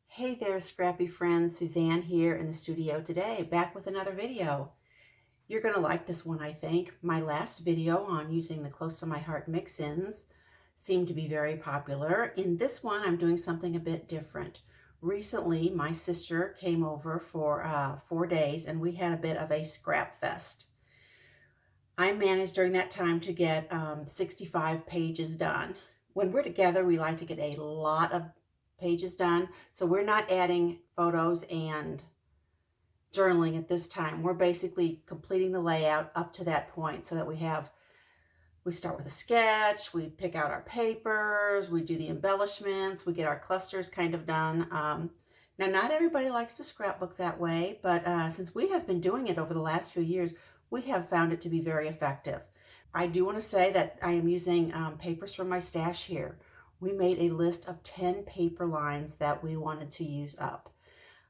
Hey there, scrappy friends. Suzanne here in the studio today, back with another video. You're going to like this one, I think. My last video on using the Close to My Heart mix-ins seemed to be very popular. In this one, I'm doing something a bit different. Recently, my sister came over for 4 days, and we had a bit of a scrap fest. I managed during that time to get 65 pages done. When we're together, we like to get a lot of pages done. So we're not adding photos and journaling at this time. We're basically completing the layout up to that point so that we start with a sketch, we pick out our papers, we do the embellishments, we get our clusters kind of done. Now, not everybody likes to scrapbook that way, but since we have been doing it over the last few years, we have found it to be very effective. I do want to say that I am using papers from my stash here. We made a list of 10 paper lines that we wanted to use up.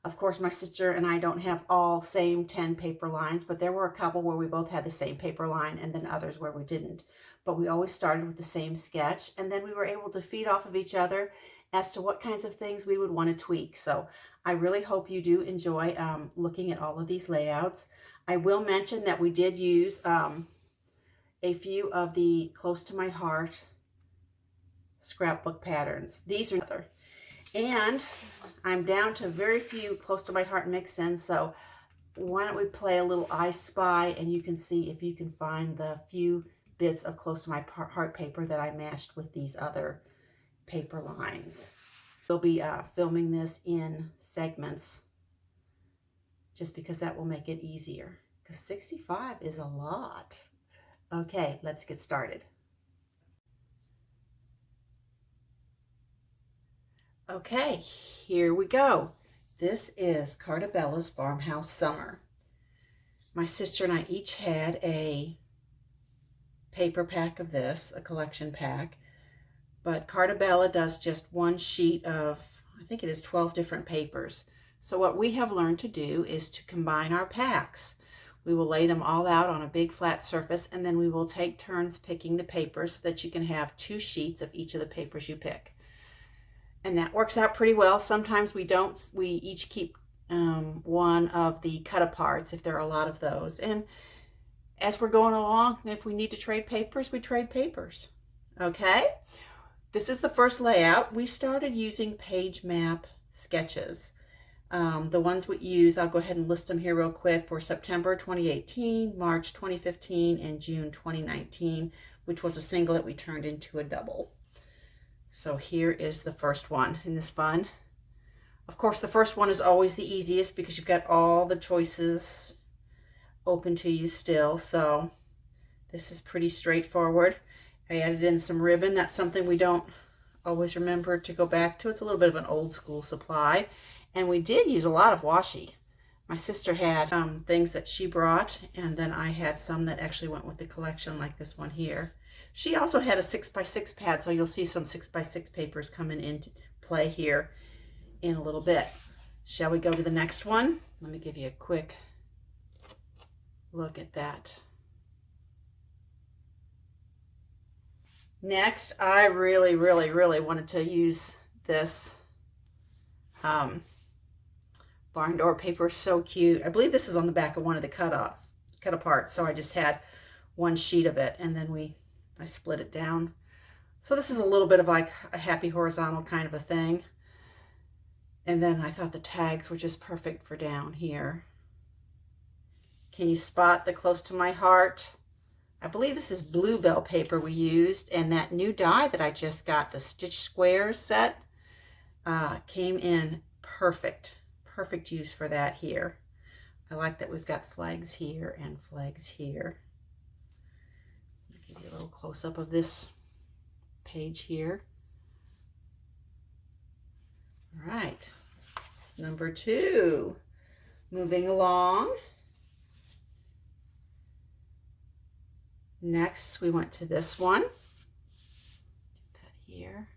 Of course, my sister and I don't have all same 10 paper lines, but there were a couple where we both had the same paper line and then others where we didn't. But we always started with the same sketch, and then we were able to feed off of each other as to what kinds of things we would want to tweak. So I really hope you do enjoy looking at all of these layouts. I will mention that we did use a few of the Close to My Heart scrapbook patterns. These are other. And I'm down to very few Close to My Heart mix-ins, so why don't we play a little I Spy, and you can see if you can find the few bits of Close to My Heart paper that I mashed with these other paper lines. We'll be filming this in segments just because that will make it easier, because 65 is a lot. Okay, let's get started. Okay, here we go. This is Cartabella's Farmhouse Summer. My sister and I each had a paper pack of this, a collection pack, but Cartabella does just one sheet of, I think it is 12 different papers. So what we have learned to do is to combine our packs. We will lay them all out on a big flat surface, and then we will take turns picking the papers so that you can have 2 sheets of each of the papers you pick. And that works out pretty well. Sometimes we don't. We each keep one of the cut aparts if there are a lot of those. And as we're going along, if we need to trade papers, we trade papers. Okay? This is the first layout. We started using page map sketches. The ones we use, I'll go ahead and list them here real quick, were September 2018, March 2015, and June 2019, which was a single that we turned into a double. So here is the first one. Isn't this fun? Of course, the first one is always the easiest because you've got all the choices open to you still. So this is pretty straightforward. I added in some ribbon. That's something we don't always remember to go back to. It's a little bit of an old school supply. And we did use a lot of washi. My sister had things that she brought, and then I had some that actually went with the collection, like this one here. She also had a 6x6 pad, so you'll see some 6x6 papers coming into play here in a little bit. Shall we go to the next one? Let me give you a quick look at that. Next, I really wanted to use this barn door paper. So cute. I believe this is on the back of one of the cut apart, so I just had one sheet of it, and then I split it down. So this is a little bit of like a happy horizontal kind of a thing. And then I thought the tags were just perfect for down here. Can you spot the Close to My Heart? I believe this is bluebell paper we used, and that new die that I just got, the Stitch Squares set, came in perfect use for that here. I like that we've got flags here and flags here. Give you a little close-up of this page here. All right, number 2. Moving along. Next, we went to this one. Get that here.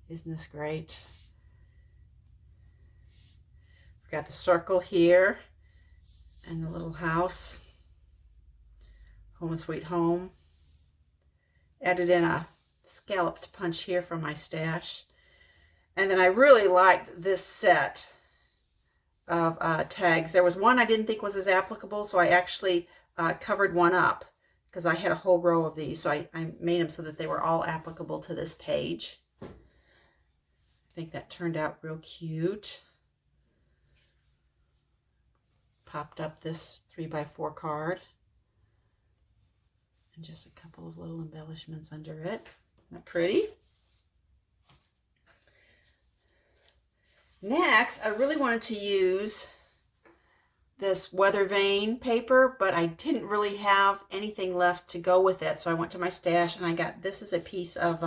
Isn't this great? We've got the circle here and the little house. Home sweet home. Added in a scalloped punch here from my stash. And then I really liked this set of tags. There was one I didn't think was as applicable, so I actually covered one up because I had a whole row of these. So I made them so that they were all applicable to this page. I think that turned out real cute. Popped up this 3x4 card. And just a couple of little embellishments under it. Isn't that pretty? Next, I really wanted to use this weather vane paper, but I didn't really have anything left to go with it. So I went to my stash and I got, this is a piece of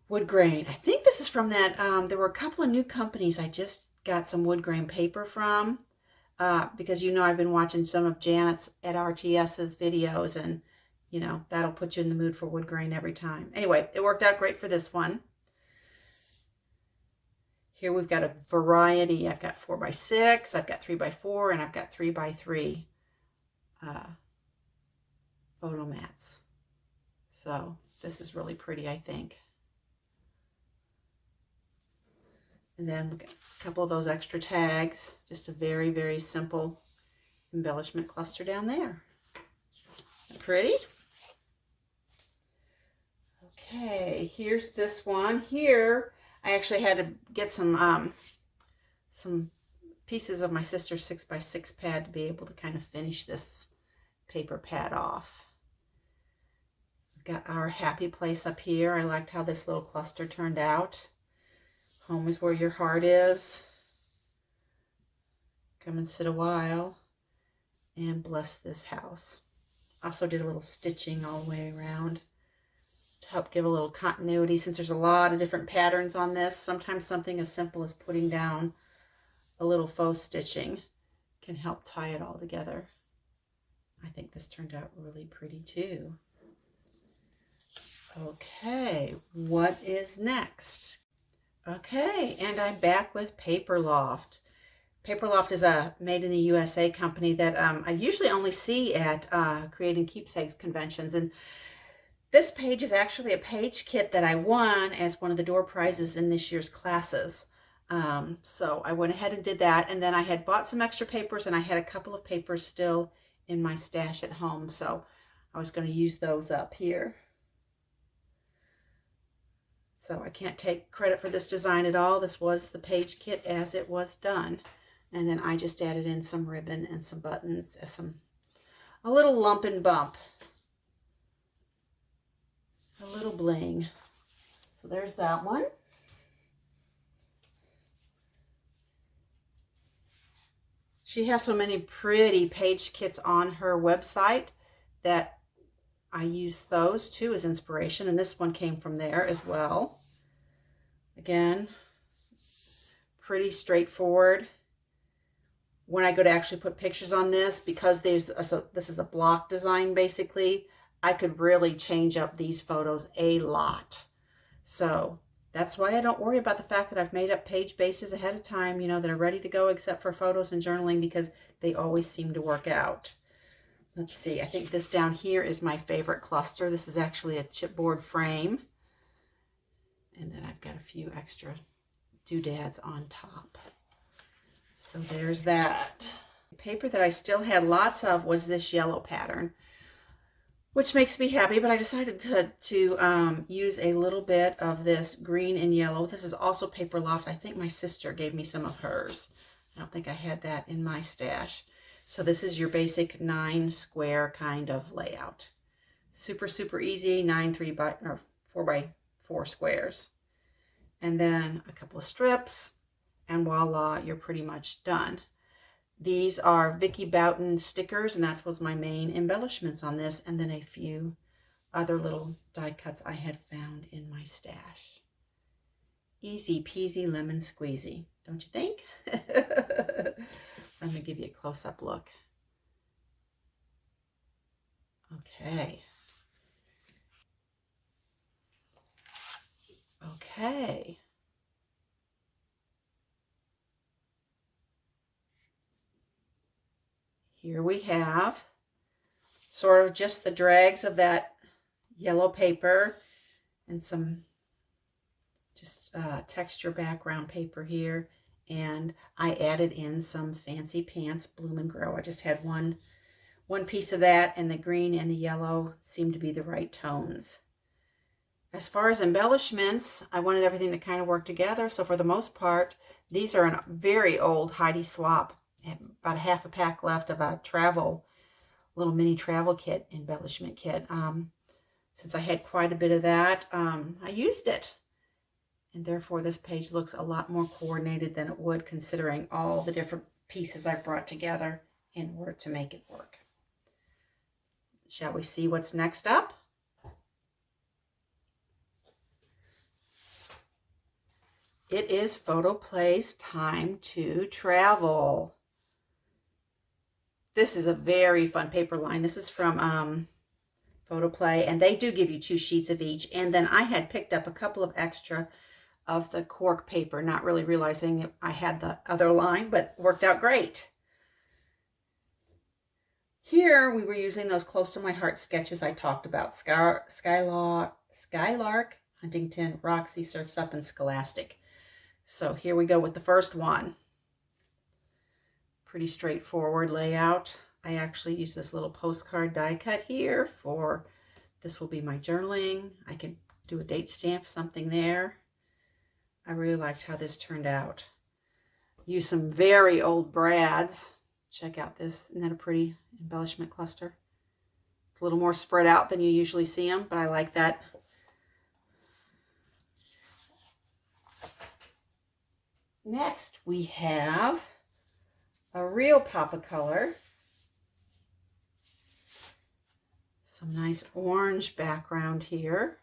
wood grain. I think this is from that, there were a couple of new companies I just got some wood grain paper from. Because you know I've been watching some of Janet's at RTS's videos, and you know that'll put you in the mood for wood grain every time. Anyway, it worked out great for this one. Here we've got a variety. I've got 4x6, I've got 3x4, and I've got 3x3 photo mats. So this is really pretty, I think. And then we've got a couple of those extra tags. Just a very, very simple embellishment cluster down there. Pretty? Okay, here's this one. Here, I actually had to get some pieces of my sister's 6x6 pad to be able to kind of finish this paper pad off. We've got our happy place up here. I liked how this little cluster turned out. Home is where your heart is. Come and sit a while and bless this house. Also did a little stitching all the way around to help give a little continuity, since there's a lot of different patterns on this. Sometimes something as simple as putting down a little faux stitching can help tie it all together. I think this turned out really pretty too. Okay, what is next? Okay, and I'm back with Paper Loft. Paper Loft is a made in the USA company that I usually only see at Creating Keepsakes conventions. And this page is actually a page kit that I won as one of the door prizes in this year's classes. So I went ahead and did that. And then I had bought some extra papers, and I had a couple of papers still in my stash at home. So I was going to use those up here. So I can't take credit for this design at all. This was the page kit as it was done. And then I just added in some ribbon and some buttons, a little lump and bump, a little bling. So there's that one. She has so many pretty page kits on her website that I use those too as inspiration, and this one came from there as well. Again, pretty straightforward. When I go to actually put pictures on this, because this is a block design basically, I could really change up these photos a lot. So that's why I don't worry about the fact that I've made up page bases ahead of time, you know, that are ready to go except for photos and journaling, because they always seem to work out. Let's see, I think this down here is my favorite cluster. This is actually a chipboard frame. And then I've got a few extra doodads on top. So there's that. The paper that I still had lots of was this yellow pattern, which makes me happy, but I decided to use a little bit of this green and yellow. This is also Paper Loft. I think my sister gave me some of hers. I don't think I had that in my stash. So this is your basic 9 square kind of layout. Super, super easy, 4x4 squares. And then a couple of strips, and voila, you're pretty much done. These are Vicky Boughton stickers, and that was my main embellishments on this, and then a few other little die cuts I had found in my stash. Easy peasy lemon squeezy, don't you think? Let me give you a close-up look. Okay. Okay. Here we have sort of just the dregs of that yellow paper and some just texture background paper here. And I added in some Fancy Pants Bloom and Grow. I just had one piece of that, and the green and the yellow seemed to be the right tones. As far as embellishments, I wanted everything to kind of work together. So for the most part, these are a very old Heidi Swapp. I have about a half a pack left of a little mini travel kit, embellishment kit. Since I had quite a bit of that, I used it. And therefore this page looks a lot more coordinated than it would considering all the different pieces I've brought together in order to make it work. Shall we see what's next up? It is Photoplay's Time to Travel. This is a very fun paper line. This is from Photoplay, and they do give you 2 sheets of each. And then I had picked up a couple of extra of the cork paper, not really realizing I had the other line, but worked out great. Here we were using those close to my heart sketches I talked about. Skylark, Huntington, Roxy, Surf's Up, and Scholastic. So here we go with the first one. Pretty straightforward layout. I actually use this little postcard die cut here for, this will be my journaling. I can do a date stamp, something there. I really liked how this turned out. Use some very old brads. Check out this. Isn't that a pretty embellishment cluster? It's a little more spread out than you usually see them, but I like that. Next, we have a real pop of color. Some nice orange background here,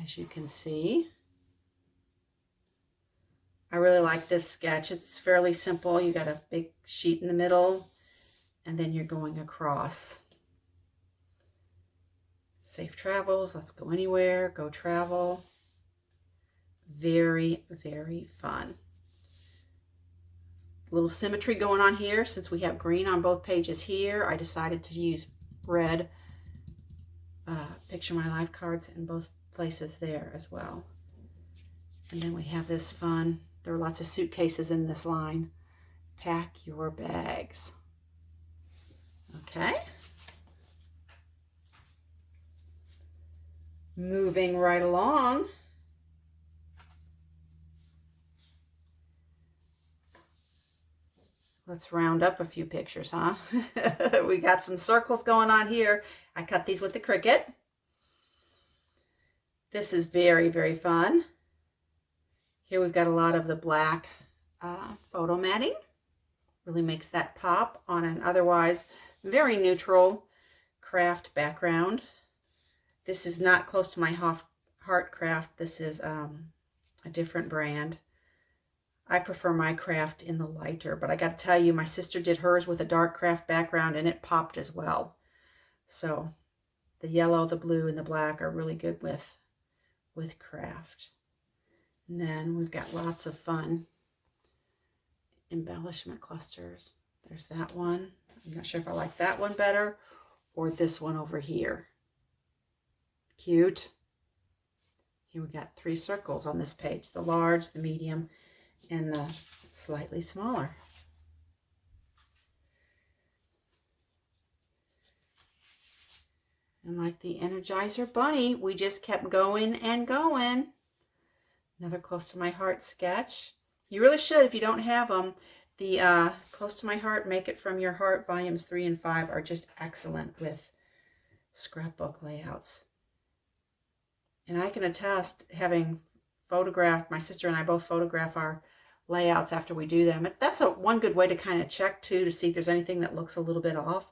as you can see. I really like this sketch. It's fairly simple. You got a big sheet in the middle, and then you're going across. Safe travels. Let's go anywhere. Go travel. Very, very fun. A little symmetry going on here. Since we have green on both pages here, I decided to use red Picture My Life cards in both places there as well. And then we have this fun, there are lots of suitcases in this line. Pack your bags. Okay. Moving right along. Let's round up a few pictures, huh? We got some circles going on here. I cut these with the Cricut. This is very, very fun. Here we've got a lot of the black photo matting. Really makes that pop on an otherwise very neutral craft background. This is not close to my heart craft. This is a different brand. I prefer my craft in the lighter, but I got to tell you, my sister did hers with a dark craft background and it popped as well. So the yellow, the blue, and the black are really good with craft. And then we've got lots of fun embellishment clusters. There's that one. I'm not sure if I like that one better or this one over here. Cute. Here we got 3 circles on this page, the large, the medium, and the slightly smaller. And like the Energizer Bunny, we just kept going and going. Another close to my heart sketch. You really should, if you don't have them. The Close to My Heart, Make It From Your Heart volumes 3 and 5 are just excellent with scrapbook layouts. And I can attest, having photographed, my sister and I both photograph our layouts after we do them. That's one good way to kind of check too, to see if there's anything that looks a little bit off,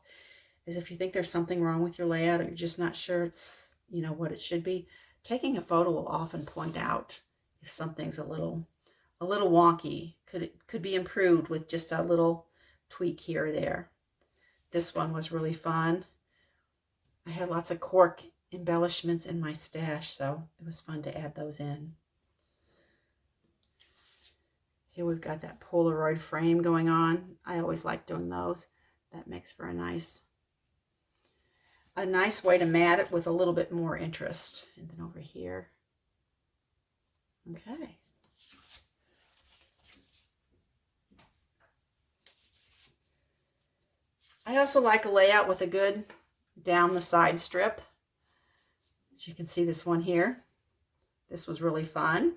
is if you think there's something wrong with your layout or you're just not sure it's, you know, what it should be, taking a photo will often point out if something's a little wonky. Could be improved with just a little tweak here or there. This one was really fun. I had lots of cork embellishments in my stash, so it was fun to add those in. Here we've got that Polaroid frame going on. I always like doing those. That makes for a nice way to mat it with a little bit more interest. And then over here. Okay. I also like a layout with a good down the side strip. As you can see this one here. This was really fun.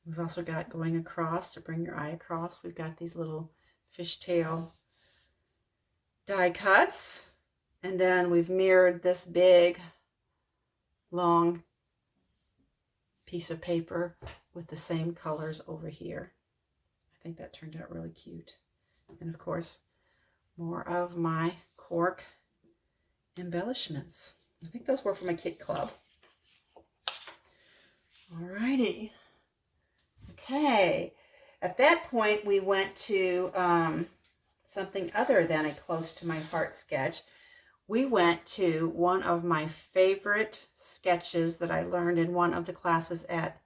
We've also got going across to bring your eye across. We've got these little fishtail die cuts. And then we've mirrored this big, long piece of paper with the same colors over here. I think that turned out really cute. And of course, more of my cork embellishments. I think those were from a kit club. Alrighty. Okay. At that point, we went to something other than a close to my heart sketch. We went to one of my favorite sketches that I learned in one of the classes at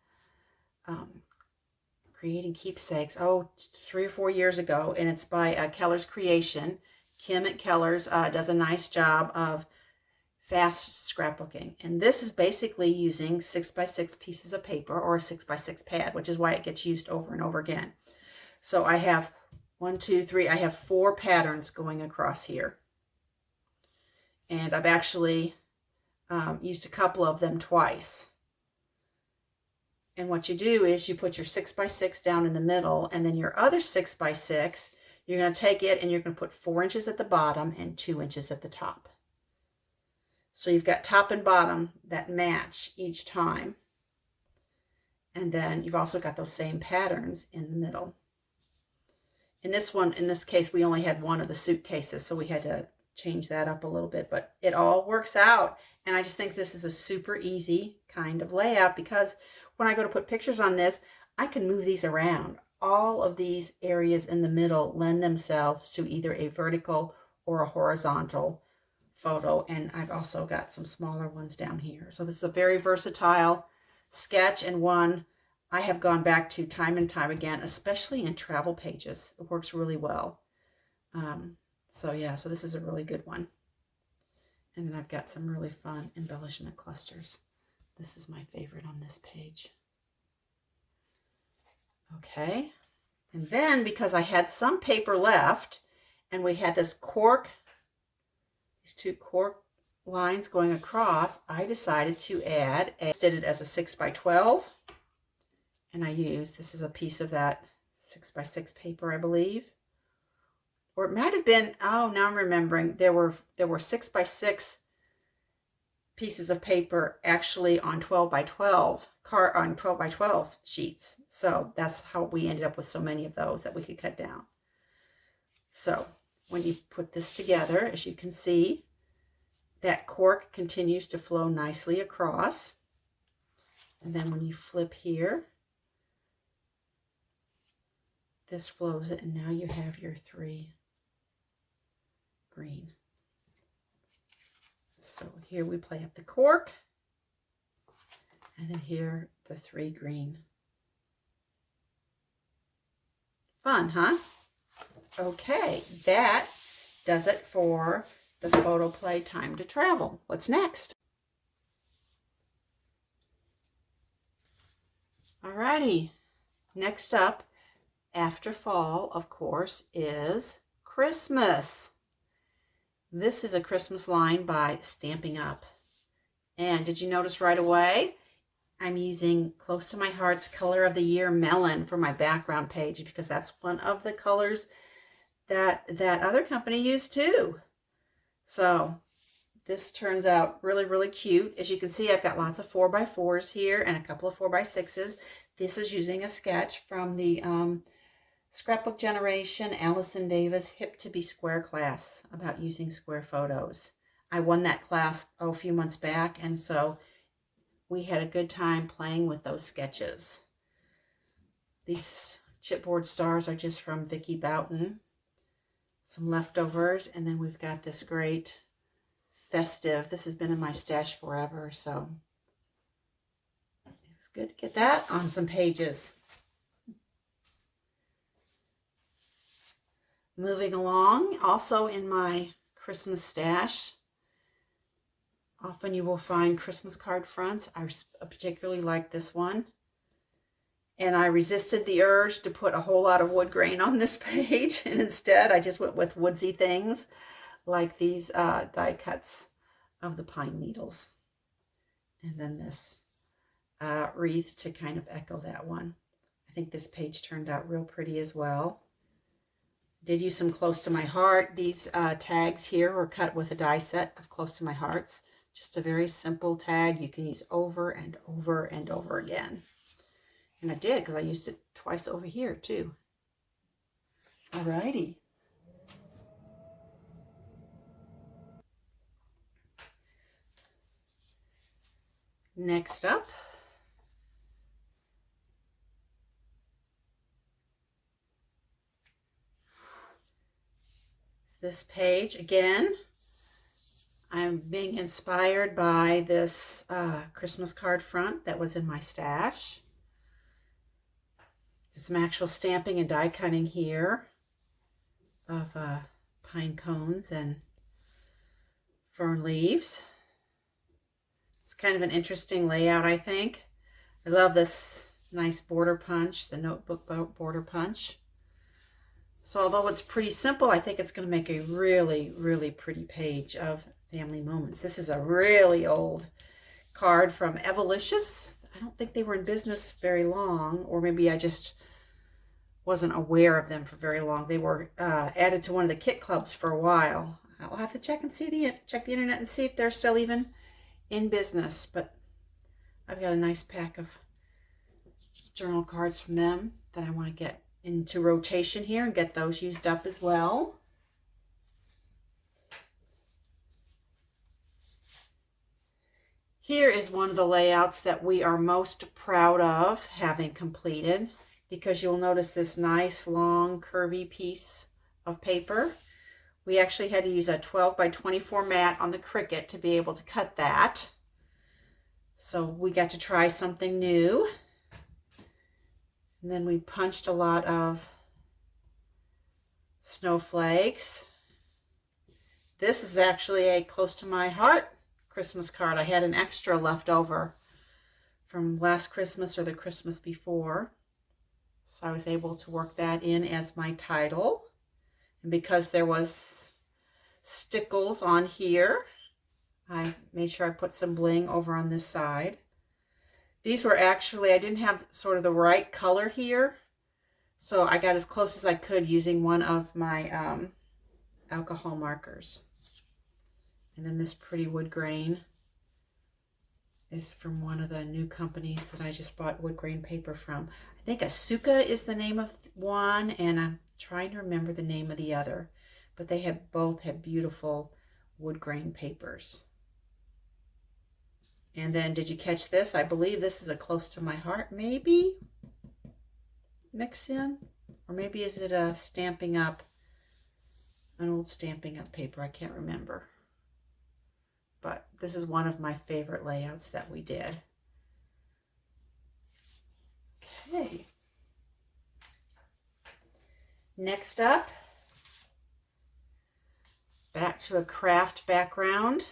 Creating Keepsakes, 3 or 4 years ago, and it's by Keller's Creation. Kim at Keller's does a nice job of fast scrapbooking, and this is basically using 6x6 pieces of paper or a 6x6 pad, which is why it gets used over and over again. So I have 1, 2, 3, I have 4 patterns going across here, and I've actually used a couple of them twice. And what you do is you put your 6x6 down in the middle, and then your other 6x6, you're going to take it and you're going to put 4 inches at the bottom and 2 inches at the top. So you've got top and bottom that match each time. And then you've also got those same patterns in the middle. In this case, we only had one of the suitcases, so we had to change that up a little bit, but it all works out. And I just think this is a super easy kind of layout, because when I go to put pictures on this, I can move these around. All of these areas in the middle lend themselves to either a vertical or a horizontal photo, and I've also got some smaller ones down here. So this is a very versatile sketch, and one I have gone back to time and time again, especially in travel pages. It works really well. So this is a really good one. And then I've got some really fun embellishment clusters. This is my favorite on this page. Okay, and then because I had some paper left and we had this cork, these 2 cork lines going across, I decided to add, did it as a 6x12, and I used, this is a piece of that 6x6 paper, I believe, or it might have been, now I'm remembering, there were 6x6 pieces of paper actually on 12x12 sheets. So that's how we ended up with so many of those that we could cut down. So when you put this together, as you can see, that cork continues to flow nicely across. And then when you flip here, this flows it, and now you have your 3 green. So here we play up the cork, and then here the 3 green. Fun, huh? Okay, that does it for the photo play Time to Travel. What's next? Alrighty, next up after fall, of course, is Christmas. This is a Christmas line by Stamping Up. And did you notice right away? I'm using Close to My Heart's Color of the Year Melon for my background page, because that's one of the colors that other company used too. So this turns out really, really cute. As you can see, I've got lots of 4x4s here and a couple of 4x6s. This is using a sketch from the Scrapbook Generation Allison Davis Hip to Be Square class about using square photos. I won that class a few months back, and so we had a good time playing with those sketches. These chipboard stars are just from Vicki Boughton. Some leftovers, and then we've got this great festive. This has been in my stash forever, so it's good to get that on some pages. Moving along, also in my Christmas stash, often you will find Christmas card fronts. I particularly like this one. And I resisted the urge to put a whole lot of wood grain on this page. And instead, I just went with woodsy things like these die cuts of the pine needles. And then this wreath to kind of echo that one. I think this page turned out real pretty as well. Did use some Close to My Heart. These tags here were cut with a die set of Close to My Hearts. Just a very simple tag you can use over and over and over again. And I did, because I used it twice over here too. Alrighty. Next up, this page again. I'm being inspired by this Christmas card front that was in my stash. Some actual stamping and die cutting here of pine cones and fern leaves. It's kind of an interesting layout, I think. I love this nice border punch, the notebook border punch. So although it's pretty simple, I think it's going to make a really, really pretty page of family moments. This is a really old card from Evolicious. I don't think they were in business very long, or maybe I just wasn't aware of them for very long. They were added to one of the kit clubs for a while. I'll have to check the internet and see if they're still even in business. But I've got a nice pack of journal cards from them that I want to get into rotation here and get those used up as well. Here is one of the layouts that we are most proud of having completed, because you'll notice this nice long curvy piece of paper. We actually had to use a 12 by 24 mat on the Cricut to be able to cut that. So we got to try something new. And then we punched a lot of snowflakes. This is actually a Close to My Heart Christmas card. I had an extra left over from last Christmas or the Christmas before. So I was able to work that in as my title. And because there was stickles on here, I made sure I put some bling over on this side. These were actually, I didn't have sort of the right color here, so I got as close as I could using one of my alcohol markers. And then this pretty wood grain is from one of the new companies that I just bought wood grain paper from. I think Asuka is the name of one, and I'm trying to remember the name of the other, but they both have beautiful wood grain papers. And then, did you catch this? I believe this is a Close to My Heart, maybe mix in, or maybe is it a Stampin' Up, an old Stampin' Up paper? I can't remember. But this is one of my favorite layouts that we did. Okay. Next up, back to a craft background.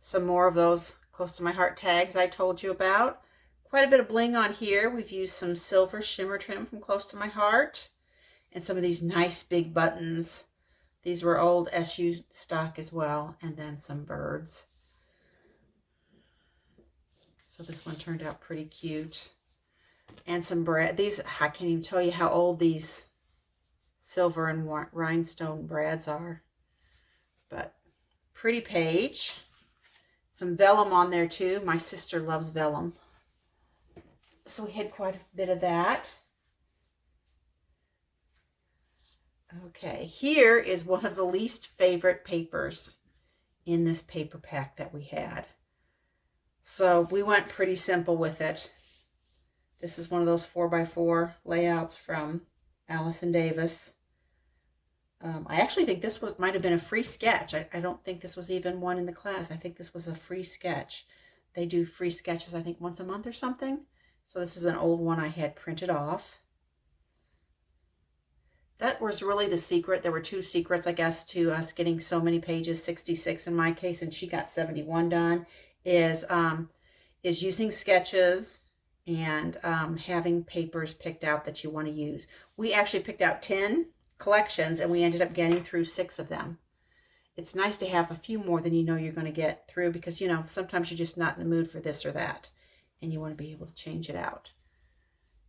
Some more of those Close to My Heart tags I told you about. Quite a bit of bling on here. We've used some silver shimmer trim from Close to My Heart and some of these nice big buttons. These were old SU stock as well, and then some birds. So this one turned out pretty cute. And some brad. These, I can't even tell you how old these silver and rhinestone brads are. But pretty page. Some vellum on there too. My sister loves vellum. So we had quite a bit of that. Okay, here is one of the least favorite papers in this paper pack that we had. So we went pretty simple with it. This is one of those 4x4 layouts from Allison Davis. I actually think this might have been a free sketch. I don't think this was even one in the class. I think this was a free sketch. They do free sketches, I think, once a month or something. So this is an old one I had printed off. That was really the secret. There were two secrets, I guess, to us getting so many pages, 66 in my case, and she got 71 done, is using sketches and having papers picked out that you want to use. We actually picked out 10 collections, and we ended up getting through 6 of them. It's nice to have a few more than you know you're going to get through, because, you know, sometimes you're just not in the mood for this or that, and you want to be able to change it out.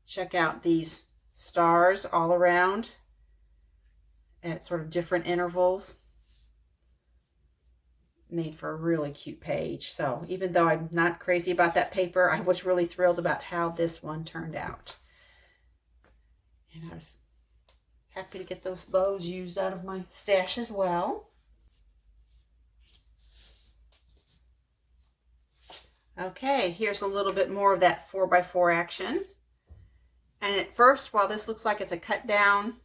Check out these stars all around at sort of different intervals. Made for a really cute page. So even though I'm not crazy about that paper, I was really thrilled about how this one turned out. And I was happy to get those bows used out of my stash as well. Okay, here's a little bit more of that 4x4 action. And at first, while this looks like it's a cut down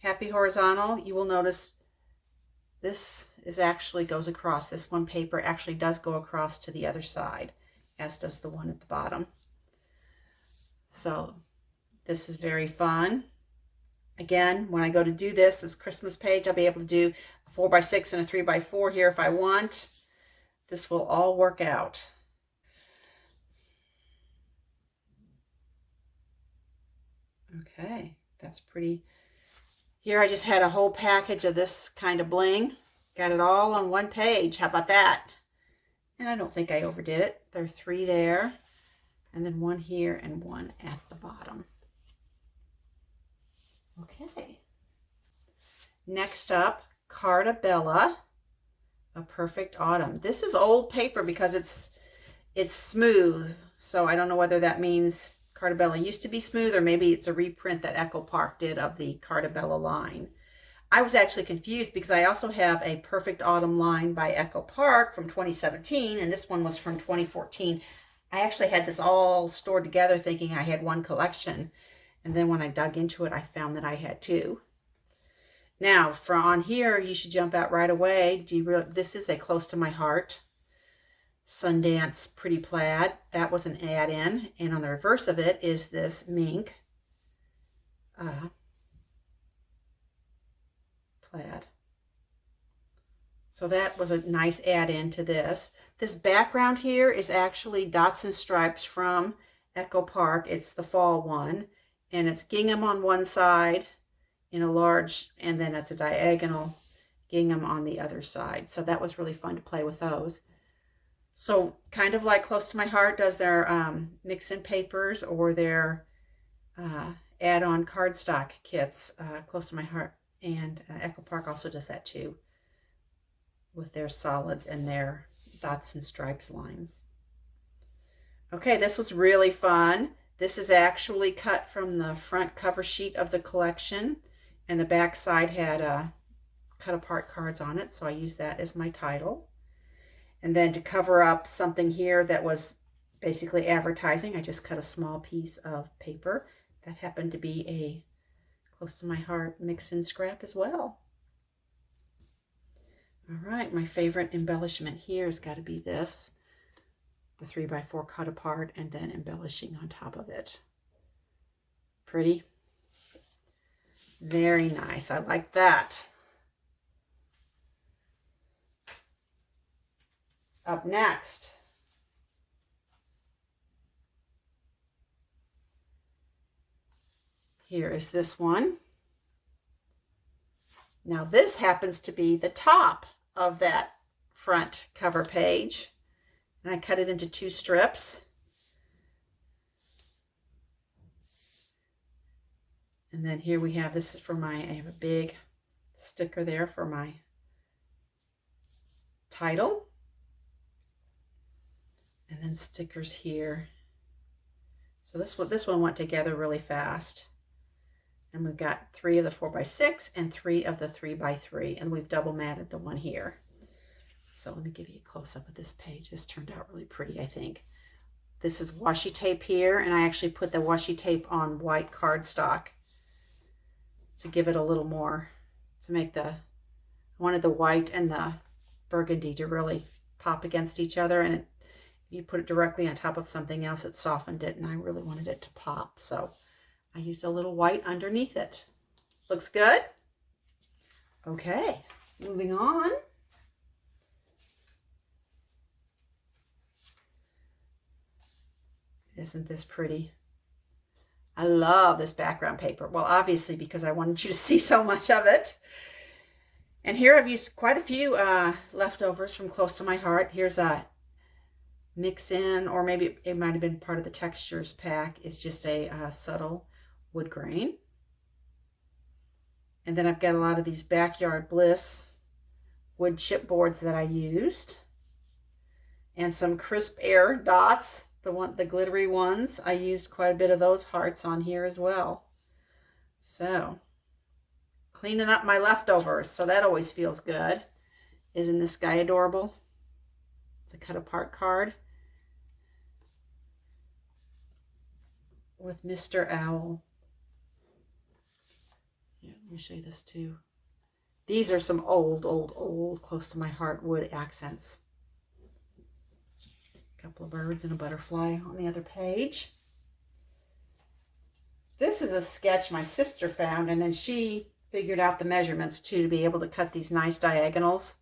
happy horizontal, you will notice this is actually goes across. This one paper actually does go across to the other side, as does the one at the bottom. So this is very fun. Again, when I go to do this Christmas page, I'll be able to do a 4x6 and a 3x4 here if I want. This will all work out. Okay, that's pretty. Here I just had a whole package of this kind of bling. Got it all on one page. How about that? And I don't think I overdid it. There are 3 there, and then 1 here and 1 at the bottom. Okay. Next up, Carta Bella, A Perfect Autumn. This is old paper because it's smooth. So I don't know whether that means Carta Bella used to be smooth, or maybe it's a reprint that Echo Park did of the Carta Bella line. I was actually confused because I also have a Perfect Autumn line by Echo Park from 2017, and this one was from 2014. I actually had this all stored together thinking I had one collection, and then when I dug into it, I found that I had 2. Now, from on here, you should jump out right away. This is a Close to My Heart Sundance Pretty Plaid. That was an add-in, and on the reverse of it is this mink plaid. So that was a nice add-in to this. This background here is actually Dots and Stripes from Echo Park. It's the fall one, and it's gingham on one side in a large, and then it's a diagonal gingham on the other side. So that was really fun to play with those. So kind of like Close to My Heart does their mix-in papers or their add-on cardstock kits. Close to My Heart and Echo Park also does that too, with their solids and their Dots and Stripes lines. Okay, this was really fun. This is actually cut from the front cover sheet of the collection, and the back side had cut apart cards on it, so I used that as my title. And then to cover up something here that was basically advertising, I just cut a small piece of paper that happened to be a Close to My Heart mix-in scrap as well. All right, my favorite embellishment here has got to be this, the 3x4 cut apart and then embellishing on top of it. Pretty. Very nice. I like that. Up next, here is this one. Now this happens to be the top of that front cover page, and I cut it into 2 strips. And then here we have, this is for I have a big sticker there for my title. And then stickers here. So this one went together really fast. And we've got 3 of the 4x6 and 3 of the 3x3, and we've double matted the one here. So let me give you a close-up of this page. This turned out really pretty, I think. This is washi tape here, and I actually put the washi tape on white cardstock to give it a little more. to make I wanted the white and the burgundy to really pop against each other, and you put it directly on top of something else, it softened it, and I really wanted it to pop, so I used a little white underneath it. Looks good? Okay, moving on. Isn't this pretty? I love this background paper. Well, obviously because I wanted you to see so much of it. And here I've used quite a few leftovers from Close to My Heart. Here's a mix in, or maybe it might have been part of the textures pack. It's just a subtle wood grain. And then I've got a lot of these Backyard Bliss wood chipboards that I used. And some Crisp Air dots, the glittery ones. I used quite a bit of those hearts on here as well. So, cleaning up my leftovers. So that always feels good. Isn't this guy adorable? It's a cut apart card with Mr. Owl. Yeah, let me show you this too. These are some old Close to My Heart wood accents. A couple of birds and a butterfly on the other page. This is a sketch my sister found, and then she figured out the measurements too to be able to cut these nice diagonals.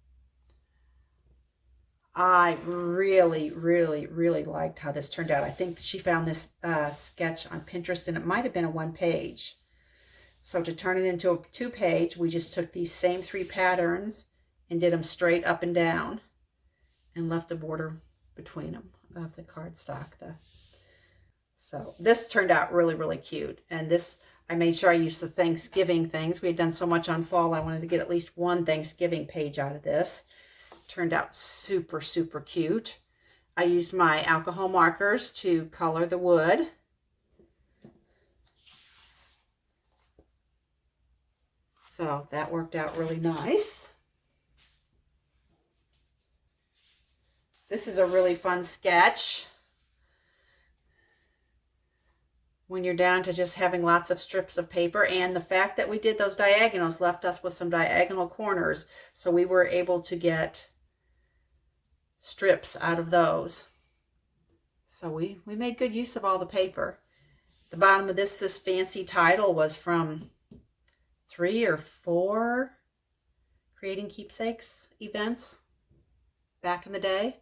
I really liked how this turned out. I think she found this sketch on Pinterest, and it might have been a 1-page. So to turn it into a 2-page, we just took these same 3 patterns and did them straight up and down and left a border between them of the cardstock. So this turned out really cute. And this, I made sure I used the Thanksgiving things. We had done so much on fall, I wanted to get at least one Thanksgiving page out of this. Turned out super cute. I used my alcohol markers to color the wood. So that worked out really nice. This is a really fun sketch when you're down to just having lots of strips of paper, and the fact that we did those diagonals left us with some diagonal corners, so we were able to get strips out of those. So we made good use of all the paper. The bottom of this fancy title was from 3 or 4 Creating Keepsakes events back in the day.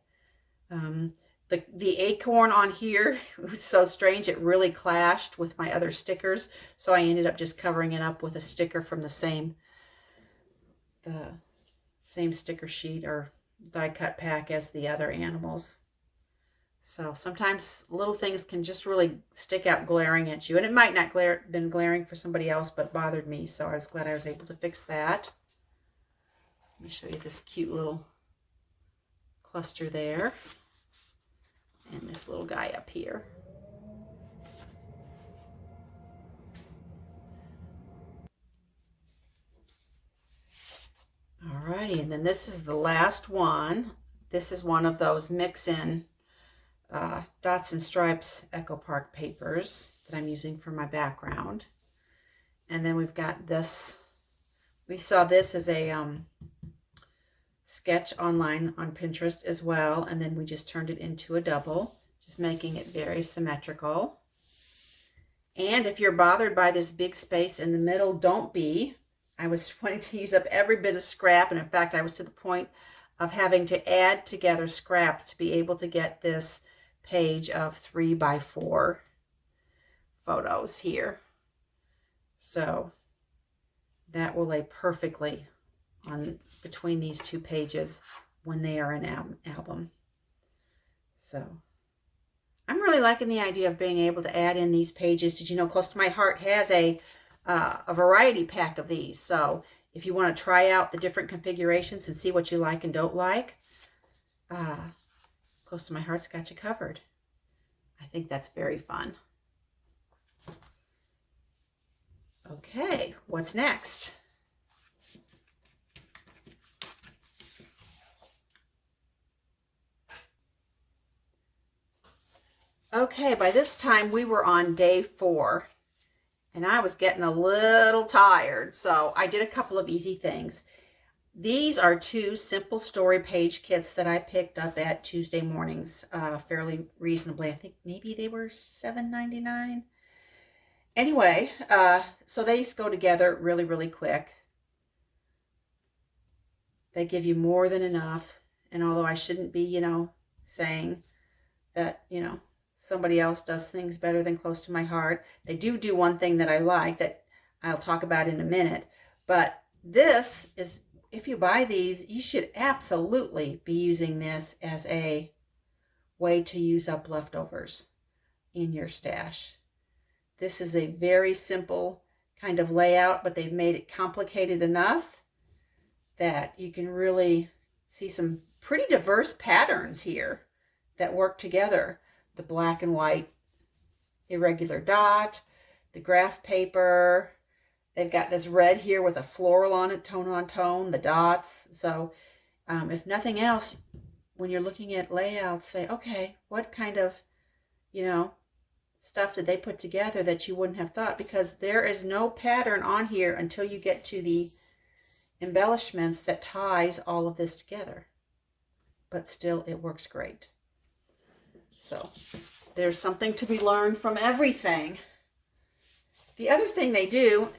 The acorn on here was so strange, it really clashed with my other stickers, so I ended up just covering it up with a sticker from the same sticker sheet or die cut pack as the other animals. So sometimes little things can just really stick out glaring at you, and it might not been glaring for somebody else, but bothered me, so I was glad I was able to fix that. Let me show you this cute little cluster there. And this little guy up here. Alrighty, and then this is the last one. This is one of those mix-in Dots and Stripes Echo Park papers that I'm using for my background. And then we've got this. We saw this as a sketch online on Pinterest as well, and then we just turned it into a double, just making it very symmetrical. And if you're bothered by this big space in the middle, don't be. I was wanting to use up every bit of scrap, and in fact I was to the point of having to add together scraps to be able to get this page of 3x4 photos here. So that will lay perfectly on between these 2 pages when they are an album. So I'm really liking the idea of being able to add in these pages. Did you know Close to My Heart has a variety pack of these? So if you want to try out the different configurations and see what you like and don't like, Close to My Heart's got you covered. I think that's very fun. Okay, what's next? Okay, by this time we were on day 4, and I was getting a little tired, so I did a couple of easy things. These are 2 simple story page kits that I picked up at Tuesday Mornings fairly reasonably. I think maybe they were $7.99. Anyway, so these go together really, really quick. They give you more than enough. And although I shouldn't be, saying that, somebody else does things better than close to my heart, they do one thing that I like that I'll talk about in a minute. But this is, if you buy these, you should absolutely be using this as a way to use up leftovers in your stash. This is a very simple kind of layout, but they've made it complicated enough that you can really see some pretty diverse patterns here that work together. The black and white irregular dot, the graph paper. They've got this red here with a floral on it, tone on tone, the dots. So if nothing else, when you're looking at layouts, say, okay, what kind of, stuff did they put together that you wouldn't have thought? Because there is no pattern on here until you get to the embellishments that ties all of this together. But still, it works great. So there's something to be learned from everything. The other thing they do,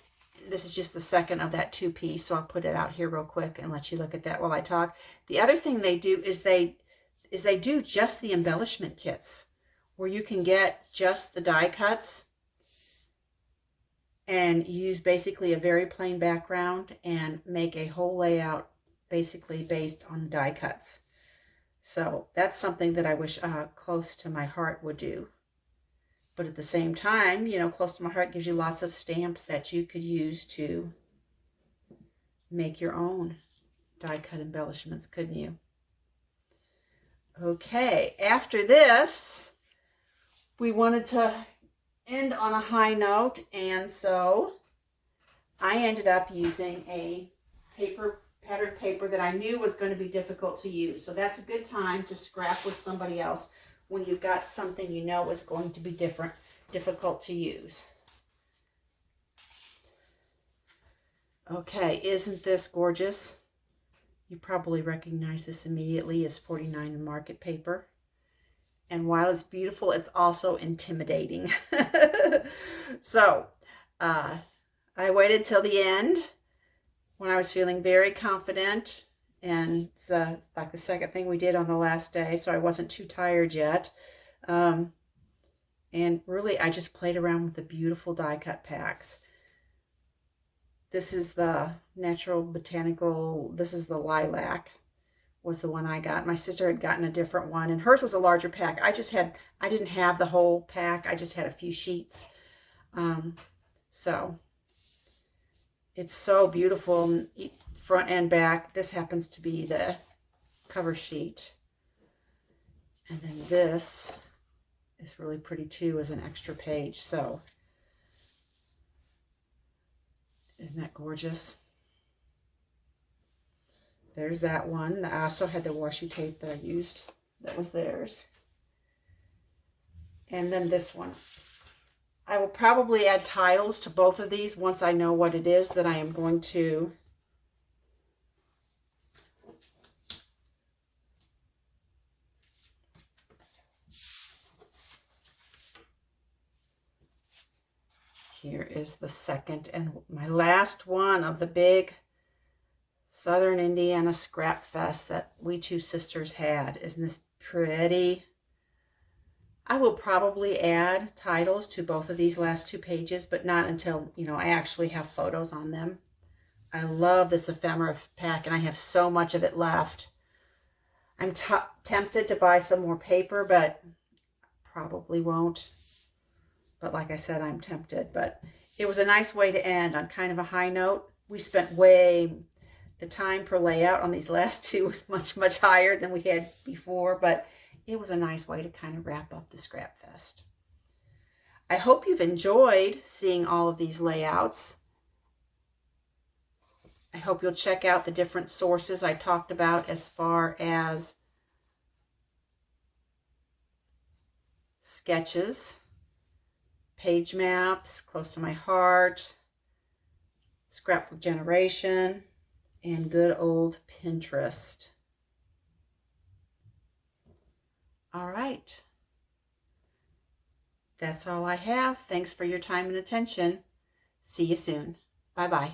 this is just the second of that 2-piece, so I'll put it out here real quick and let you look at that while I talk. The other thing they do is they do just the embellishment kits, where you can get just the die cuts and use basically a very plain background and make a whole layout basically based on the die cuts. So that's something that I wish close to my heart would do. But at the same time, close to my heart gives you lots of stamps that you could use to make your own die cut embellishments, couldn't you? Okay, after this, we wanted to end on a high note, and so I ended up using a patterned paper that I knew was going to be difficult to use. So that's a good time to scrap with somebody else when you've got something you know is going to be difficult to use. Okay, isn't this gorgeous? You probably recognize this immediately as 49 Market paper. And while it's beautiful, it's also intimidating. So, I waited till the end when I was feeling very confident. And it's like the second thing we did on the last day, so I wasn't too tired yet. And really, I just played around with the beautiful die cut packs. This is the Natural Botanical, this is the Lilac, was the one I got. My sister had gotten a different one, and hers was a larger pack. I didn't have the whole pack. I just had a few sheets. So it's so beautiful, front and back. This happens to be the cover sheet. And then this is really pretty too as an extra page. So isn't that gorgeous? There's that one. I also had the washi tape that I used. That was theirs. And then this one. I will probably add titles to both of these once I know what it is that I am going to Here is the second and my last one of the big Southern Indiana Scrap Fest that we two sisters had. Isn't this pretty? I will probably add titles to both of these last 2 pages, but not until, I actually have photos on them. I love this ephemera pack, and I have so much of it left. I'm tempted to buy some more paper, but probably won't. But like I said, I'm tempted. But it was a nice way to end on kind of a high note. We spent the time per layout on these last 2 was much, much higher than we had before, but it was a nice way to kind of wrap up the Scrap Fest. I hope you've enjoyed seeing all of these layouts. I hope you'll check out the different sources I talked about as far as sketches, page maps, Close to My Heart, Scrapbook Generation, and good old Pinterest. All right. That's all I have. Thanks for your time and attention. See you soon. Bye-bye.